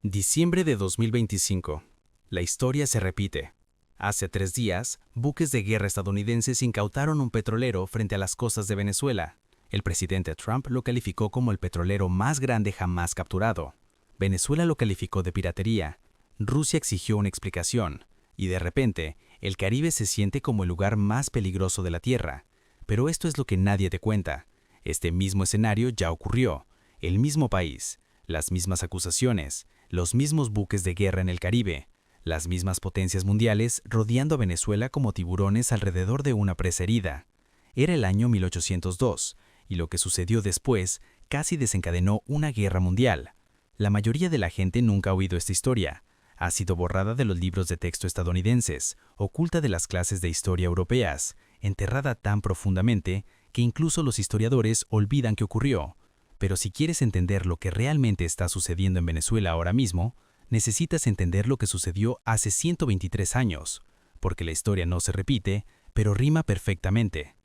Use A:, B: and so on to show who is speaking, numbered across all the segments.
A: Diciembre de 2025. La historia se repite. Hace 3 días, buques de guerra estadounidenses incautaron un petrolero frente a las costas de Venezuela. El presidente Trump lo calificó como el petrolero más grande jamás capturado. Venezuela lo calificó de piratería. Rusia exigió una explicación. Y de repente, el Caribe se siente como el lugar más peligroso de la Tierra. Pero esto es lo que nadie te cuenta. Este mismo escenario ya ocurrió. El mismo país, las mismas acusaciones, los mismos buques de guerra en el Caribe, las mismas potencias mundiales rodeando a Venezuela como tiburones alrededor de una presa herida. Era el año 1802, y lo que sucedió después casi desencadenó una guerra mundial. La mayoría de la gente nunca ha oído esta historia. Ha sido borrada de los libros de texto estadounidenses, oculta de las clases de historia europeas, enterrada tan profundamente que incluso los historiadores olvidan que ocurrió. Pero si quieres entender lo que realmente está sucediendo en Venezuela ahora mismo, necesitas entender lo que sucedió hace 123 años, porque la historia no se repite, pero rima perfectamente.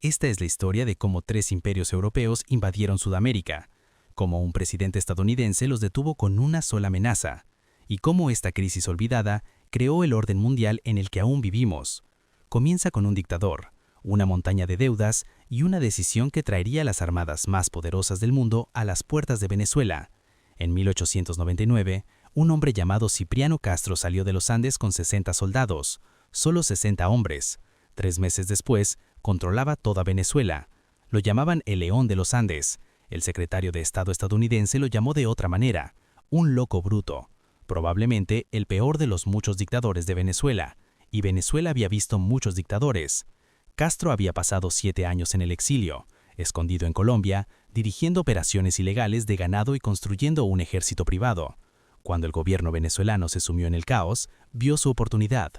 A: Esta es la historia de cómo 3 imperios europeos invadieron Sudamérica, cómo un presidente estadounidense los detuvo con una sola amenaza, y cómo esta crisis olvidada creó el orden mundial en el que aún vivimos. Comienza con un dictador, una montaña de deudas y una decisión que traería a las armadas más poderosas del mundo a las puertas de Venezuela. En 1899, un hombre llamado Cipriano Castro salió de los Andes con 60 soldados, solo 60 hombres. 3 meses después, controlaba toda Venezuela. Lo llamaban el León de los Andes. El secretario de Estado estadounidense lo llamó de otra manera, un loco bruto. Probablemente el peor de los muchos dictadores de Venezuela, y Venezuela había visto muchos dictadores. Castro había pasado 7 años en el exilio, escondido en Colombia, dirigiendo operaciones ilegales de ganado y construyendo un ejército privado. Cuando el gobierno venezolano se sumió en el caos, vio su oportunidad.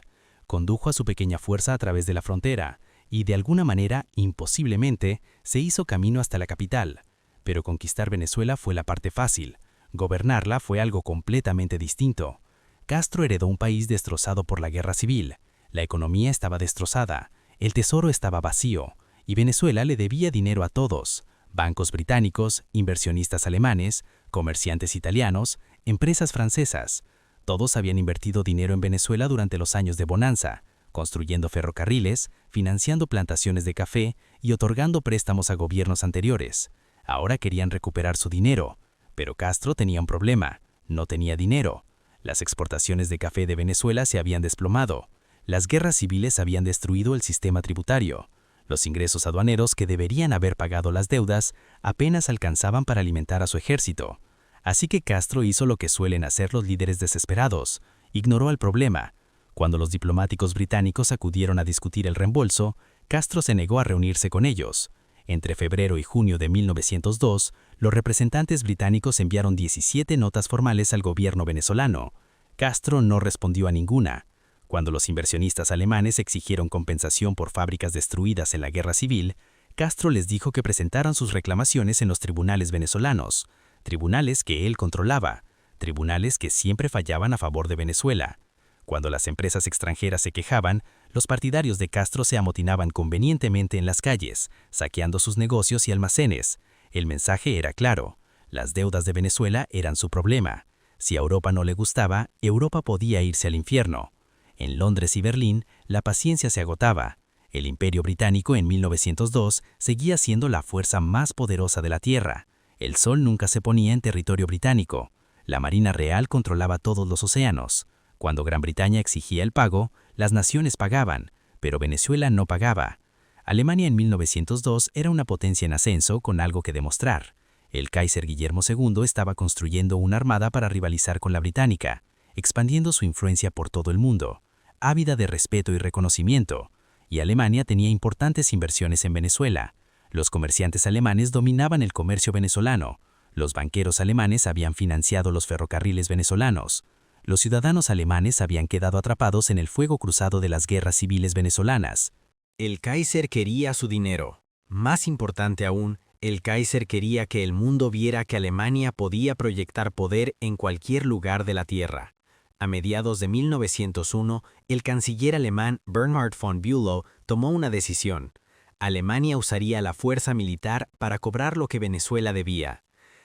A: Condujo a su pequeña fuerza a través de la frontera y, de alguna manera, imposiblemente, se hizo camino hasta la capital. Pero conquistar Venezuela fue la parte fácil. Gobernarla fue algo completamente distinto. Castro heredó un país destrozado por la guerra civil. La economía estaba destrozada. El tesoro estaba vacío, y Venezuela le debía dinero a todos: bancos británicos, inversionistas alemanes, comerciantes italianos, empresas francesas. Todos habían invertido dinero en Venezuela durante los años de bonanza, construyendo ferrocarriles, financiando plantaciones de café y otorgando préstamos a gobiernos anteriores. Ahora querían recuperar su dinero, pero Castro tenía un problema: no tenía dinero. Las exportaciones de café de Venezuela se habían desplomado. Las guerras civiles habían destruido el sistema tributario. Los ingresos aduaneros que deberían haber pagado las deudas apenas alcanzaban para alimentar a su ejército. Así que Castro hizo lo que suelen hacer los líderes desesperados: ignoró el problema. Cuando los diplomáticos británicos acudieron a discutir el reembolso, Castro se negó a reunirse con ellos. Entre febrero y junio de 1902, los representantes británicos enviaron 17 notas formales al gobierno venezolano. Castro no respondió a ninguna. Cuando los inversionistas alemanes exigieron compensación por fábricas destruidas en la guerra civil, Castro les dijo que presentaran sus reclamaciones en los tribunales venezolanos, tribunales que él controlaba, tribunales que siempre fallaban a favor de Venezuela. Cuando las empresas extranjeras se quejaban, los partidarios de Castro se amotinaban convenientemente en las calles, saqueando sus negocios y almacenes. El mensaje era claro: las deudas de Venezuela eran su problema. Si a Europa no le gustaba, Europa podía irse al infierno. En Londres y Berlín, la paciencia se agotaba. El Imperio Británico en 1902 seguía siendo la fuerza más poderosa de la Tierra. El sol nunca se ponía en territorio británico. La Marina Real controlaba todos los océanos. Cuando Gran Bretaña exigía el pago, las naciones pagaban, pero Venezuela no pagaba. Alemania en 1902 era una potencia en ascenso con algo que demostrar. El Kaiser Guillermo II estaba construyendo una armada para rivalizar con la británica, expandiendo su influencia por todo el mundo, ávida de respeto y reconocimiento, y Alemania tenía importantes inversiones en Venezuela. Los comerciantes alemanes dominaban el comercio venezolano, los banqueros alemanes habían financiado los ferrocarriles venezolanos, los ciudadanos alemanes habían quedado atrapados en el fuego cruzado de las guerras civiles venezolanas. El Kaiser quería su dinero. Más importante aún, el Kaiser quería que el mundo viera que Alemania podía proyectar poder en cualquier lugar de la Tierra. A mediados de 1901, el canciller alemán Bernhard von Bülow tomó una decisión: Alemania usaría la fuerza militar para cobrar lo que Venezuela debía.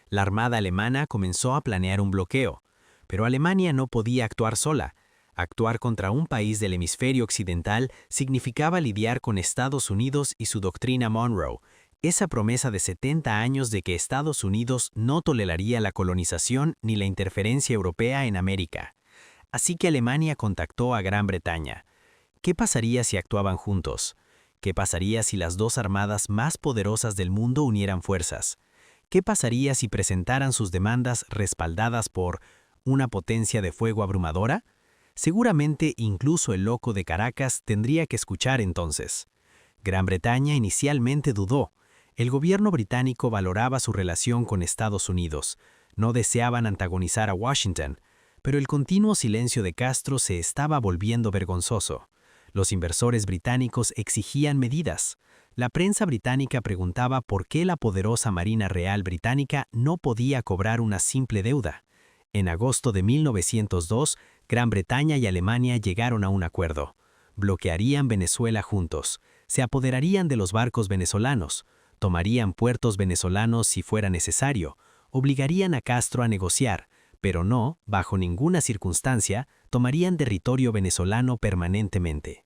A: La armada alemana comenzó a planear un bloqueo. Pero Alemania no podía actuar sola. Actuar contra un país del hemisferio occidental significaba lidiar con Estados Unidos y su doctrina Monroe, esa promesa de 70 años de que Estados Unidos no toleraría la colonización ni la interferencia europea en América. Así que Alemania contactó a Gran Bretaña. ¿Qué pasaría si actuaban juntos? ¿Qué pasaría si las dos armadas más poderosas del mundo unieran fuerzas? ¿Qué pasaría si presentaran sus demandas respaldadas por una potencia de fuego abrumadora? Seguramente incluso el loco de Caracas tendría que escuchar entonces. Gran Bretaña inicialmente dudó. El gobierno británico valoraba su relación con Estados Unidos. No deseaban antagonizar a Washington, pero el continuo silencio de Castro se estaba volviendo vergonzoso. Los inversores británicos exigían medidas. La prensa británica preguntaba por qué la poderosa Marina Real británica no podía cobrar una simple deuda. En agosto de 1902, Gran Bretaña y Alemania llegaron a un acuerdo. Bloquearían Venezuela juntos, se apoderarían de los barcos venezolanos, tomarían puertos venezolanos si fuera necesario, obligarían a Castro a negociar, pero no, bajo ninguna circunstancia, tomarían territorio venezolano permanentemente.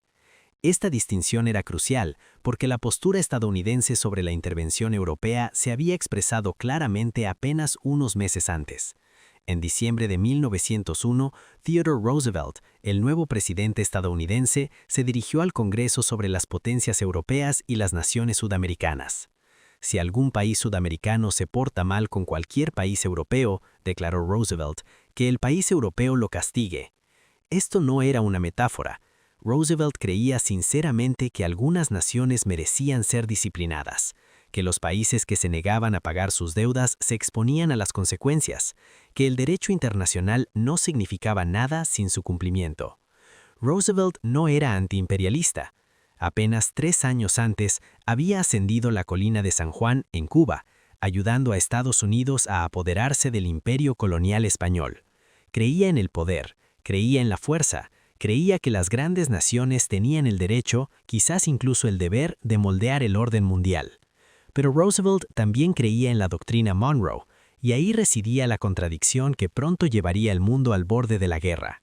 A: Esta distinción era crucial porque la postura estadounidense sobre la intervención europea se había expresado claramente apenas unos meses antes. En diciembre de 1901, Theodore Roosevelt, el nuevo presidente estadounidense, se dirigió al Congreso sobre las potencias europeas y las naciones sudamericanas. Si algún país sudamericano se porta mal con cualquier país europeo, declaró Roosevelt, que el país europeo lo castigue. Esto no era una metáfora. Roosevelt creía sinceramente que algunas naciones merecían ser disciplinadas, que los países que se negaban a pagar sus deudas se exponían a las consecuencias, que el derecho internacional no significaba nada sin su cumplimiento. Roosevelt no era antiimperialista. Apenas 3 años antes había ascendido la colina de San Juan, en Cuba, ayudando a Estados Unidos a apoderarse del imperio colonial español. Creía en el poder, creía en la fuerza, creía que las grandes naciones tenían el derecho, quizás incluso el deber, de moldear el orden mundial. Pero Roosevelt también creía en la doctrina Monroe, y ahí residía la contradicción que pronto llevaría el mundo al borde de la guerra.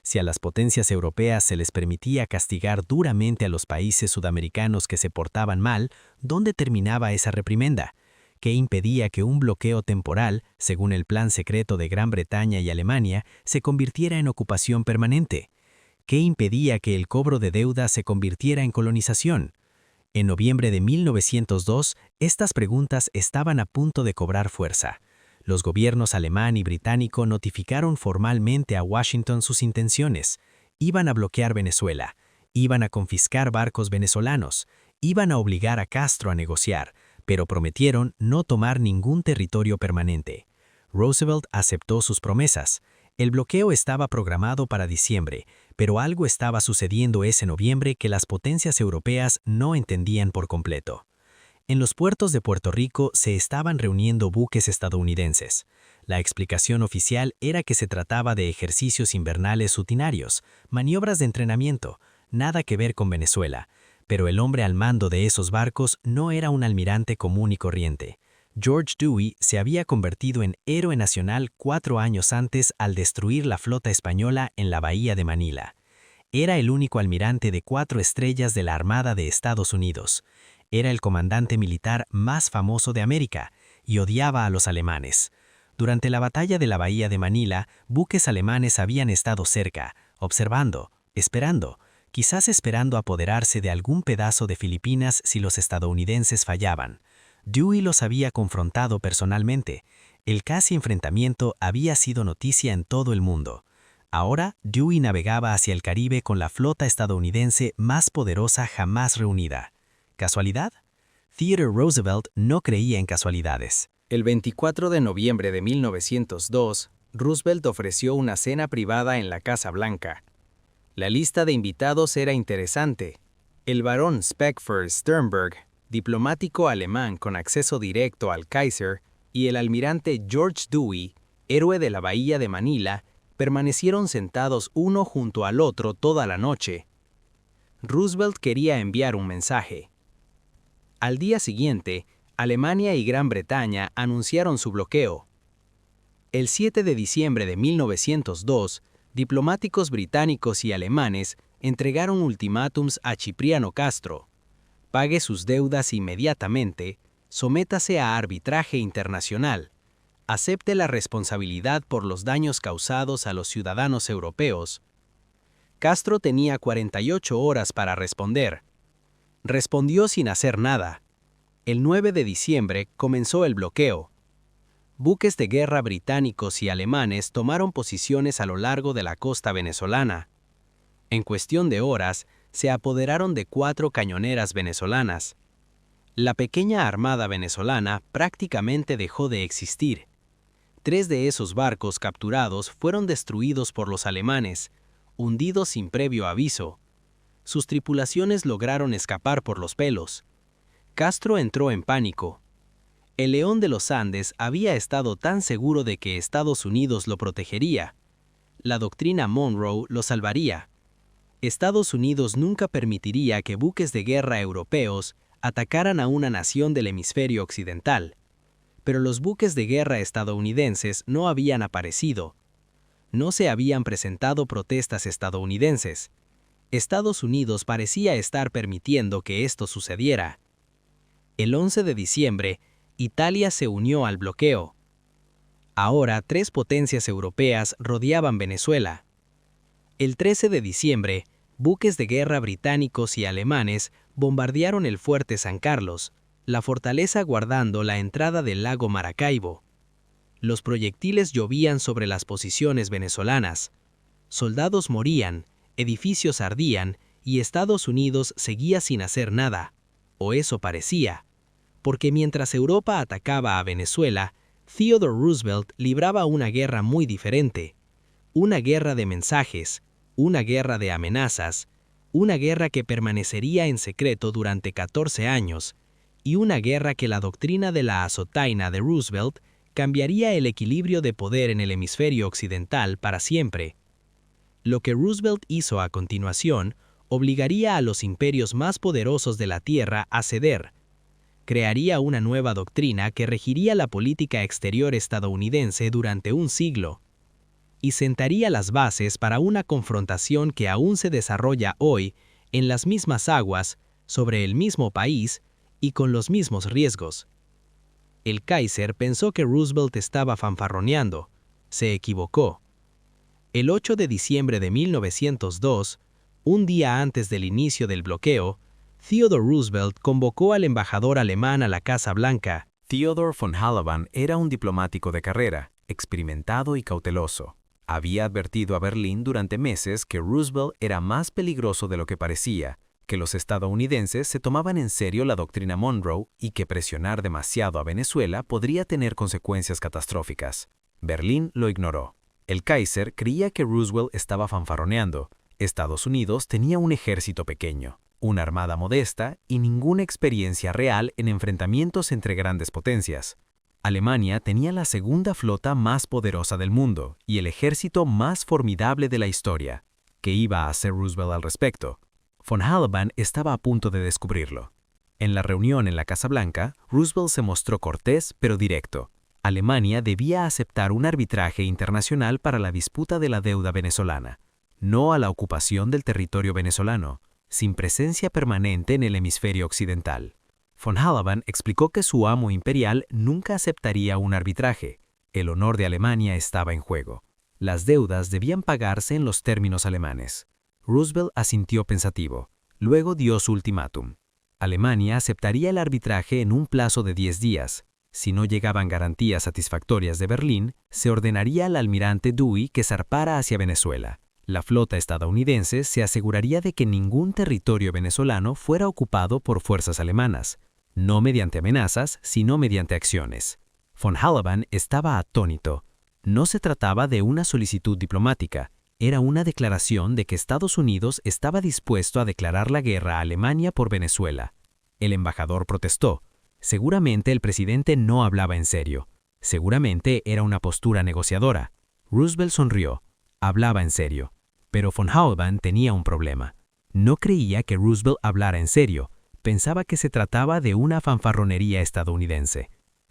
A: Si a las potencias europeas se les permitía castigar duramente a los países sudamericanos que se portaban mal, ¿dónde terminaba esa reprimenda? ¿Qué impedía que un bloqueo temporal, según el plan secreto de Gran Bretaña y Alemania, se convirtiera en ocupación permanente? ¿Qué impedía que el cobro de deuda se convirtiera en colonización? En noviembre de 1902, estas preguntas estaban a punto de cobrar fuerza. Los gobiernos alemán y británico notificaron formalmente a Washington sus intenciones. Iban a bloquear Venezuela, iban a confiscar barcos venezolanos, iban a obligar a Castro a negociar, pero prometieron no tomar ningún territorio permanente. Roosevelt aceptó sus promesas. El bloqueo estaba programado para diciembre, pero algo estaba sucediendo ese noviembre que las potencias europeas no entendían por completo. En los puertos de Puerto Rico se estaban reuniendo buques estadounidenses. La explicación oficial era que se trataba de ejercicios invernales rutinarios, maniobras de entrenamiento, nada que ver con Venezuela, pero el hombre al mando de esos barcos no era un almirante común y corriente. George Dewey se había convertido en héroe nacional 4 años antes al destruir la flota española en la bahía de Manila. Era el único almirante de 4 estrellas de la Armada de Estados Unidos. Era el comandante militar más famoso de América y odiaba a los alemanes. Durante la batalla de la bahía de Manila, buques alemanes habían estado cerca, observando, esperando, quizás esperando apoderarse de algún pedazo de Filipinas si los estadounidenses fallaban. Dewey los había confrontado personalmente. El casi enfrentamiento había sido noticia en todo el mundo. Ahora, Dewey navegaba hacia el Caribe con la flota estadounidense más poderosa jamás reunida. ¿Casualidad? Theodore Roosevelt no creía en casualidades.
B: El 24 de noviembre de 1902, Roosevelt ofreció una cena privada en la Casa Blanca. La lista de invitados era interesante. El barón Speckford Sternberg, diplomático alemán con acceso directo al Kaiser, y el almirante George Dewey, héroe de la bahía de Manila, permanecieron sentados uno junto al otro toda la noche. Roosevelt quería enviar un mensaje. Al día siguiente, Alemania y Gran Bretaña anunciaron su bloqueo. El 7 de diciembre de 1902, diplomáticos británicos y alemanes entregaron ultimátums a Cipriano Castro. Pague sus deudas inmediatamente, sométase a arbitraje internacional, acepte la responsabilidad por los daños causados a los ciudadanos europeos. Castro tenía 48 horas para responder. Respondió sin hacer nada. El 9 de diciembre comenzó el bloqueo. Buques de guerra británicos y alemanes tomaron posiciones a lo largo de la costa venezolana. En cuestión de horas, se apoderaron de 4 cañoneras venezolanas. La pequeña armada venezolana prácticamente dejó de existir. 3 de esos barcos capturados fueron destruidos por los alemanes, hundidos sin previo aviso. Sus tripulaciones lograron escapar por los pelos. Castro entró en pánico. El León de los Andes había estado tan seguro de que Estados Unidos lo protegería. La doctrina Monroe lo salvaría. Estados Unidos nunca permitiría que buques de guerra europeos atacaran a una nación del hemisferio occidental. Pero los buques de guerra estadounidenses no habían aparecido. No se habían presentado protestas estadounidenses. Estados Unidos parecía estar permitiendo que esto sucediera. El 11 de diciembre, Italia se unió al bloqueo. Ahora 3 potencias europeas rodeaban Venezuela. El 13 de diciembre, buques de guerra británicos y alemanes bombardearon el fuerte San Carlos, la fortaleza guardando la entrada del lago Maracaibo. Los proyectiles llovían sobre las posiciones venezolanas. Soldados morían, edificios ardían y Estados Unidos seguía sin hacer nada, o eso parecía. Porque mientras Europa atacaba a Venezuela, Theodore Roosevelt libraba una guerra muy diferente. Una guerra de mensajes, una guerra de amenazas, una guerra que permanecería en secreto durante 14 años, y una guerra que la doctrina de la azotaina de Roosevelt cambiaría el equilibrio de poder en el hemisferio occidental para siempre. Lo que Roosevelt hizo a continuación obligaría a los imperios más poderosos de la Tierra a ceder. Crearía una nueva doctrina que regiría la política exterior estadounidense durante un siglo, y sentaría las bases para una confrontación que aún se desarrolla hoy en las mismas aguas, sobre el mismo país y con los mismos riesgos. El Kaiser pensó que Roosevelt estaba fanfarroneando. Se equivocó. El 8 de diciembre de 1902, un día antes del inicio del bloqueo, Theodore Roosevelt convocó al embajador alemán a la Casa Blanca.
A: Theodor von Halban era un diplomático de carrera, experimentado y cauteloso. Había advertido a Berlín durante meses que Roosevelt era más peligroso de lo que parecía, que los estadounidenses se tomaban en serio la doctrina Monroe y que presionar demasiado a Venezuela podría tener consecuencias catastróficas. Berlín lo ignoró. El Kaiser creía que Roosevelt estaba fanfarroneando. Estados Unidos tenía un ejército pequeño, una armada modesta y ninguna experiencia real en enfrentamientos entre grandes potencias. Alemania tenía la segunda flota más poderosa del mundo y el ejército más formidable de la historia. ¿Qué iba a hacer Roosevelt al respecto? Von Halban estaba a punto de descubrirlo. En la reunión en la Casa Blanca, Roosevelt se mostró cortés pero directo. Alemania debía aceptar un arbitraje internacional para la disputa de la deuda venezolana, no a la ocupación del territorio venezolano, sin presencia permanente en el hemisferio occidental. Von Halban explicó que su amo imperial nunca aceptaría un arbitraje. El honor de Alemania estaba en juego. Las deudas debían pagarse en los términos alemanes. Roosevelt asintió pensativo. Luego dio su ultimátum. Alemania aceptaría el arbitraje en un plazo de 10 días. Si no llegaban garantías satisfactorias de Berlín, se ordenaría al almirante Dewey que zarpara hacia Venezuela. La flota estadounidense se aseguraría de que ningún territorio venezolano fuera ocupado por fuerzas alemanas, no mediante amenazas, sino mediante acciones. Von Halban estaba atónito. No se trataba de una solicitud diplomática, era una declaración de que Estados Unidos estaba dispuesto a declarar la guerra a Alemania por Venezuela. El embajador protestó. Seguramente el presidente no hablaba en serio. Seguramente era una postura negociadora. Roosevelt sonrió. Hablaba en serio. Pero von Halban tenía un problema. No creía que Roosevelt hablara en serio. Pensaba que se trataba de una fanfarronería estadounidense.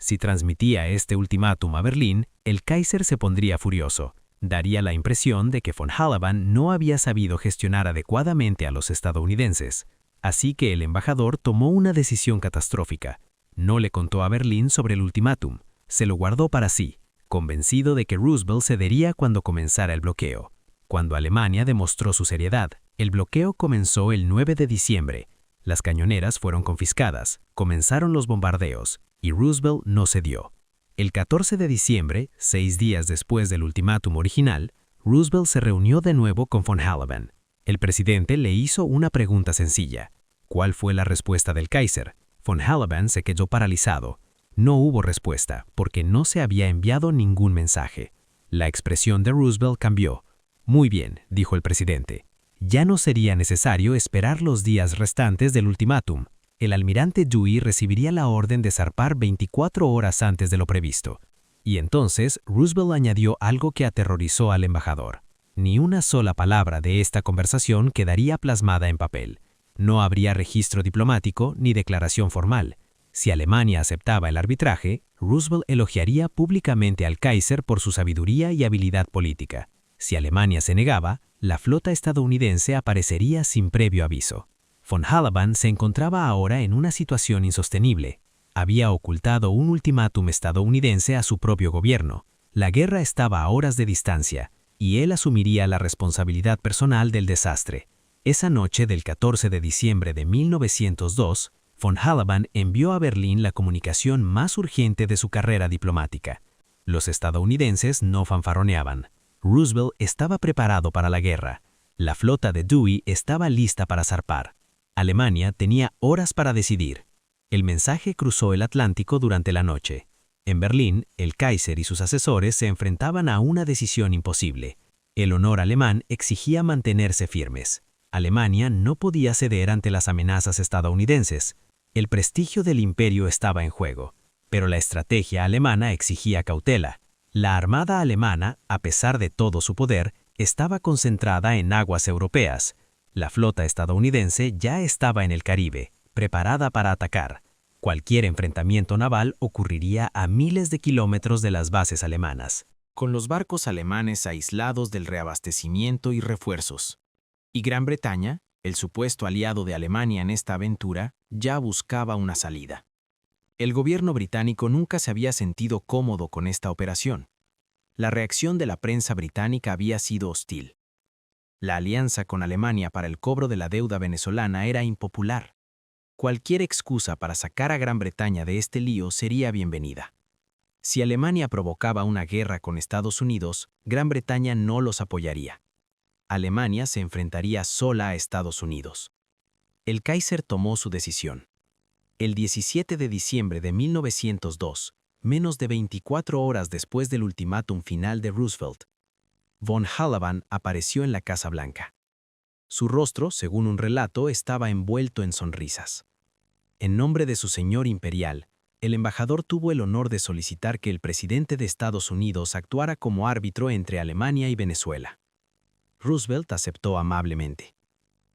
B: Si transmitía este ultimátum a Berlín, el Kaiser se pondría furioso. Daría la impresión de que von Halban no había sabido gestionar adecuadamente a los estadounidenses. Así que el embajador tomó una decisión catastrófica. No le contó a Berlín sobre el ultimátum, se lo guardó para sí, convencido de que Roosevelt cedería cuando comenzara el bloqueo. Cuando Alemania demostró su seriedad, el bloqueo comenzó el 9 de diciembre. Las cañoneras fueron confiscadas, comenzaron los bombardeos, y Roosevelt no cedió. El 14 de diciembre, 6 días después del ultimátum original, Roosevelt se reunió de nuevo con von Halban. El presidente le hizo una pregunta sencilla. ¿Cuál fue la respuesta del Kaiser? Von Halban se quedó paralizado. No hubo respuesta, porque no se había enviado ningún mensaje. La expresión de Roosevelt cambió. Muy bien, dijo el presidente. Ya no sería necesario esperar los días restantes del ultimátum. El almirante Dewey recibiría la orden de zarpar 24 horas antes de lo previsto. Y entonces Roosevelt añadió algo que aterrorizó al embajador. Ni una sola palabra de esta conversación quedaría plasmada en papel. No habría registro diplomático ni declaración formal. Si Alemania aceptaba el arbitraje, Roosevelt elogiaría públicamente al Kaiser por su sabiduría y habilidad política. Si Alemania se negaba, la flota estadounidense aparecería sin previo aviso. Von Halban se encontraba ahora en una situación insostenible. Había ocultado un ultimátum estadounidense a su propio gobierno. La guerra estaba a horas de distancia, y él asumiría la responsabilidad personal del desastre. Esa noche del 14 de diciembre de 1902, von Halban envió a Berlín la comunicación más urgente de su carrera diplomática. Los estadounidenses no fanfarroneaban. Roosevelt estaba preparado para la guerra. La flota de Dewey estaba lista para zarpar. Alemania tenía horas para decidir. El mensaje cruzó el Atlántico durante la noche. En Berlín, el Kaiser y sus asesores se enfrentaban a una decisión imposible. El honor alemán exigía mantenerse firmes. Alemania no podía ceder ante las amenazas estadounidenses. El prestigio del imperio estaba en juego, pero la estrategia alemana exigía cautela. La armada alemana, a pesar de todo su poder, estaba concentrada en aguas europeas. La flota estadounidense ya estaba en el Caribe, preparada para atacar. Cualquier enfrentamiento naval ocurriría a miles de kilómetros de las bases alemanas,
A: con los barcos alemanes aislados del reabastecimiento y refuerzos. Y Gran Bretaña, el supuesto aliado de Alemania en esta aventura, ya buscaba una salida. El gobierno británico nunca se había sentido cómodo con esta operación. La reacción de la prensa británica había sido hostil. La alianza con Alemania para el cobro de la deuda venezolana era impopular. Cualquier excusa para sacar a Gran Bretaña de este lío sería bienvenida. Si Alemania provocaba una guerra con Estados Unidos, Gran Bretaña no los apoyaría. Alemania se enfrentaría sola a Estados Unidos. El Kaiser tomó su decisión. El 17 de diciembre de 1902, menos de 24 horas después del ultimátum final de Roosevelt, von Halban apareció en la Casa Blanca. Su rostro, según un relato, estaba envuelto en sonrisas. En nombre de su señor imperial, el embajador tuvo el honor de solicitar que el presidente de Estados Unidos actuara como árbitro entre Alemania y Venezuela. Roosevelt aceptó amablemente.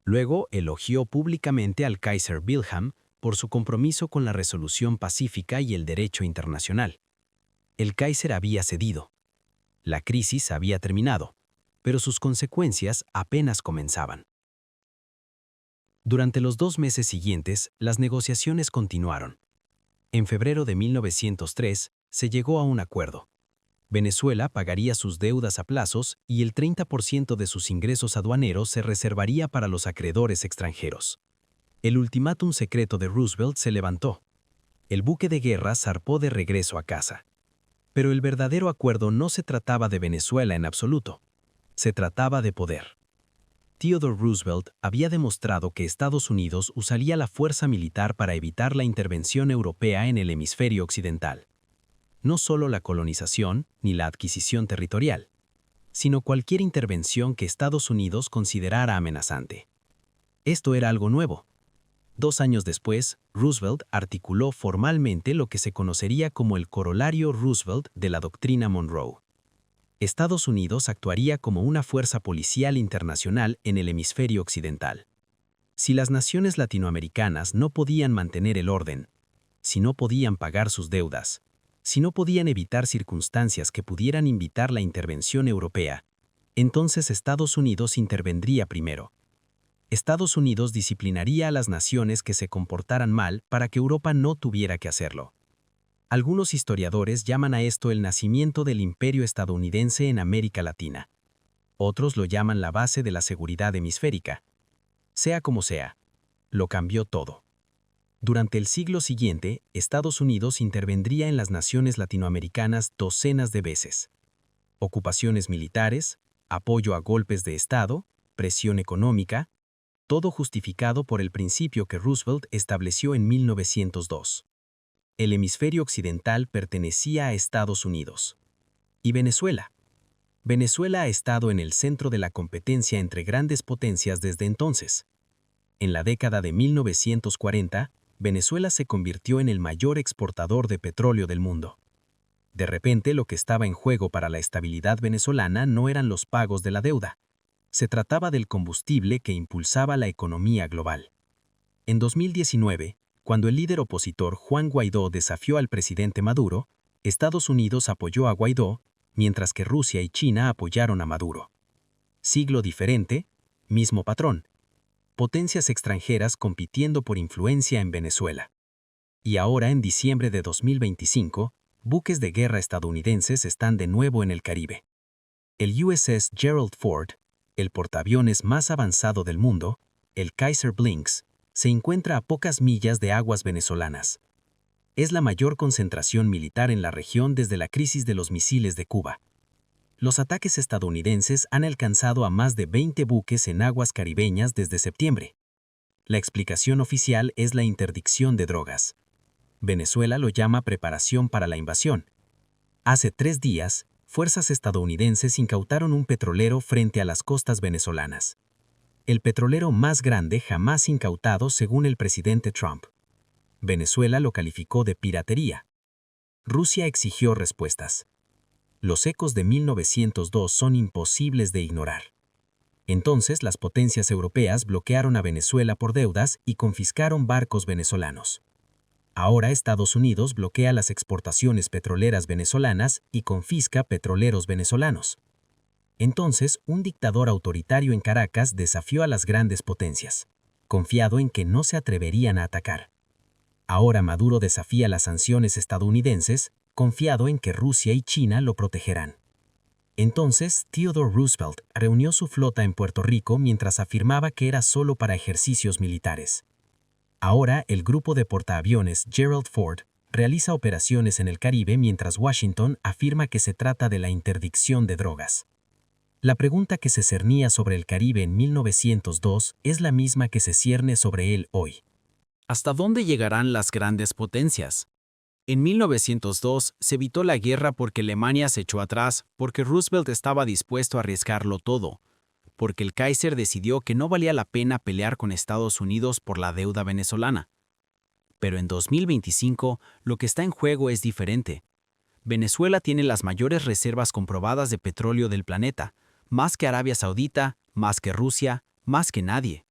A: Luego elogió públicamente al Kaiser Wilhelm por su compromiso con la resolución pacífica y el derecho internacional. El Kaiser había cedido. La crisis había terminado, pero sus consecuencias apenas comenzaban. Durante los 2 meses siguientes, las negociaciones continuaron. En febrero de 1903, se llegó a un acuerdo. Venezuela pagaría sus deudas a plazos y el 30% de sus ingresos aduaneros se reservaría para los acreedores extranjeros. El ultimátum secreto de Roosevelt se levantó. El buque de guerra zarpó de regreso a casa. Pero el verdadero acuerdo no se trataba de Venezuela en absoluto. Se trataba de poder. Theodore Roosevelt había demostrado que Estados Unidos usaría la fuerza militar para evitar la intervención europea en el hemisferio occidental. No solo la colonización ni la adquisición territorial, sino cualquier intervención que Estados Unidos considerara amenazante. Esto era algo nuevo. 2 años después, Roosevelt articuló formalmente lo que se conocería como el corolario Roosevelt de la doctrina Monroe. Estados Unidos actuaría como una fuerza policial internacional en el hemisferio occidental. Si las naciones latinoamericanas no podían mantener el orden, si no podían pagar sus deudas, Si no podían evitar circunstancias que pudieran invitar la intervención europea, entonces Estados Unidos intervendría primero. Estados Unidos disciplinaría a las naciones que se comportaran mal para que Europa no tuviera que hacerlo. Algunos historiadores llaman a esto el nacimiento del imperio estadounidense en América Latina. Otros lo llaman la base de la seguridad hemisférica. Sea como sea, lo cambió todo. Durante el siglo siguiente, Estados Unidos intervendría en las naciones latinoamericanas docenas de veces. Ocupaciones militares, apoyo a golpes de Estado, presión económica, todo justificado por el principio que Roosevelt estableció en 1902. El hemisferio occidental pertenecía a Estados Unidos. ¿Y Venezuela? Venezuela ha estado en el centro de la competencia entre grandes potencias desde entonces. En la década de 1940, Venezuela se convirtió en el mayor exportador de petróleo del mundo. De repente, lo que estaba en juego para la estabilidad venezolana no eran los pagos de la deuda. Se trataba del combustible que impulsaba la economía global. En 2019, cuando el líder opositor Juan Guaidó desafió al presidente Maduro, Estados Unidos apoyó a Guaidó, mientras que Rusia y China apoyaron a Maduro. Siglo diferente, mismo patrón. Potencias extranjeras compitiendo por influencia en Venezuela. Y ahora, en diciembre de 2025, buques de guerra estadounidenses están de nuevo en el Caribe. El USS Gerald Ford, el portaaviones más avanzado del mundo, el Kaiser Blinks, se encuentra a pocas millas de aguas venezolanas. Es la mayor concentración militar en la región desde la crisis de los misiles de Cuba. Los ataques estadounidenses han alcanzado a más de 20 buques en aguas caribeñas desde septiembre. La explicación oficial es la interdicción de drogas. Venezuela lo llama preparación para la invasión. Hace 3 días, fuerzas estadounidenses incautaron un petrolero frente a las costas venezolanas. El petrolero más grande jamás incautado según el presidente Trump. Venezuela lo calificó de piratería. Rusia exigió respuestas. Los ecos de 1902 son imposibles de ignorar. Entonces, las potencias europeas bloquearon a Venezuela por deudas y confiscaron barcos venezolanos. Ahora Estados Unidos bloquea las exportaciones petroleras venezolanas y confisca petroleros venezolanos. Entonces, un dictador autoritario en Caracas desafió a las grandes potencias, confiado en que no se atreverían a atacar. Ahora Maduro desafía las sanciones estadounidenses, confiado en que Rusia y China lo protegerán. Entonces, Theodore Roosevelt reunió su flota en Puerto Rico mientras afirmaba que era solo para ejercicios militares. Ahora, el grupo de portaaviones Gerald Ford realiza operaciones en el Caribe mientras Washington afirma que se trata de la interdicción de drogas. La pregunta que se cernía sobre el Caribe en 1902 es la misma que se cierne sobre él hoy.
B: ¿Hasta dónde llegarán las grandes potencias? En 1902 se evitó la guerra porque Alemania se echó atrás, porque Roosevelt estaba dispuesto a arriesgarlo todo, porque el Kaiser decidió que no valía la pena pelear con Estados Unidos por la deuda venezolana. Pero en 2025 lo que está en juego es diferente. Venezuela tiene las mayores reservas comprobadas de petróleo del planeta, más que Arabia Saudita, más que Rusia, más que nadie.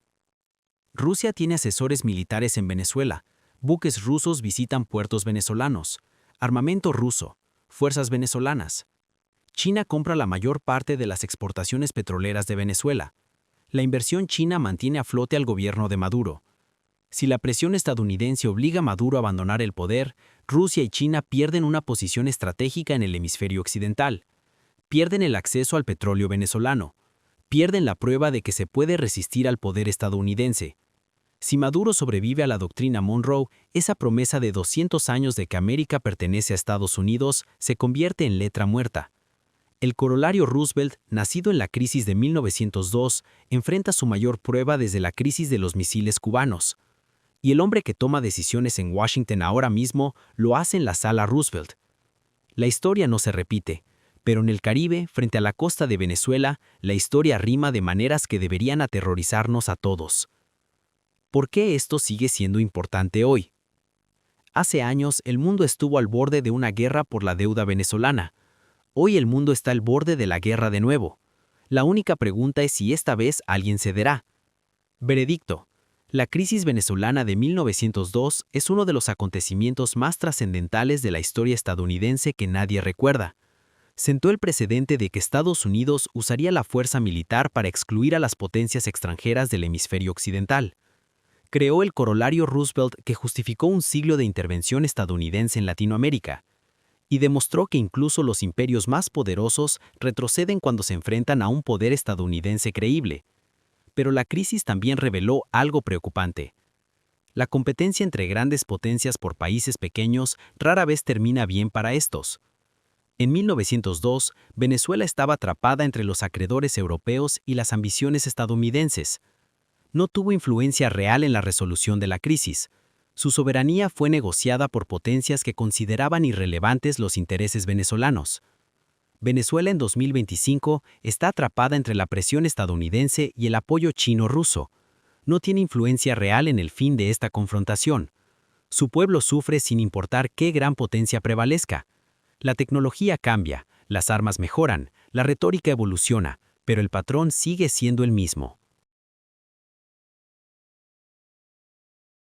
B: Rusia tiene asesores militares en Venezuela, buques rusos visitan puertos venezolanos, armamento ruso, fuerzas venezolanas. China compra la mayor parte de las exportaciones petroleras de Venezuela. La inversión china mantiene a flote al gobierno de Maduro. Si la presión estadounidense obliga a Maduro a abandonar el poder, Rusia y China pierden una posición estratégica en el hemisferio occidental. Pierden el acceso al petróleo venezolano. Pierden la prueba de que se puede resistir al poder estadounidense. Si Maduro sobrevive a la doctrina Monroe, esa promesa de 200 años de que América pertenece a Estados Unidos se convierte en letra muerta. El corolario Roosevelt, nacido en la crisis de 1902, enfrenta su mayor prueba desde la crisis de los misiles cubanos. Y el hombre que toma decisiones en Washington ahora mismo lo hace en la sala Roosevelt. La historia no se repite, pero en el Caribe, frente a la costa de Venezuela, la historia rima de maneras que deberían aterrorizarnos a todos. ¿Por qué esto sigue siendo importante hoy? Hace años, el mundo estuvo al borde de una guerra por la deuda venezolana. Hoy el mundo está al borde de la guerra de nuevo. La única pregunta es si esta vez alguien cederá. Veredicto.
A: La crisis venezolana de 1902 es uno de los acontecimientos más trascendentales de la historia estadounidense que nadie recuerda. Sentó el precedente de que Estados Unidos usaría la fuerza militar para excluir a las potencias extranjeras del hemisferio occidental. Creó el corolario Roosevelt que justificó un siglo de intervención estadounidense en Latinoamérica, y demostró que incluso los imperios más poderosos retroceden cuando se enfrentan a un poder estadounidense creíble. Pero la crisis también reveló algo preocupante. La competencia entre grandes potencias por países pequeños rara vez termina bien para estos. En 1902, Venezuela estaba atrapada entre los acreedores europeos y las ambiciones estadounidenses. No tuvo influencia real en la resolución de la crisis. Su soberanía fue negociada por potencias que consideraban irrelevantes los intereses venezolanos. Venezuela en 2025 está atrapada entre la presión estadounidense y el apoyo chino-ruso. No tiene influencia real en el fin de esta confrontación. Su pueblo sufre sin importar qué gran potencia prevalezca. La tecnología cambia, las armas mejoran, la retórica evoluciona, pero el patrón sigue siendo el mismo.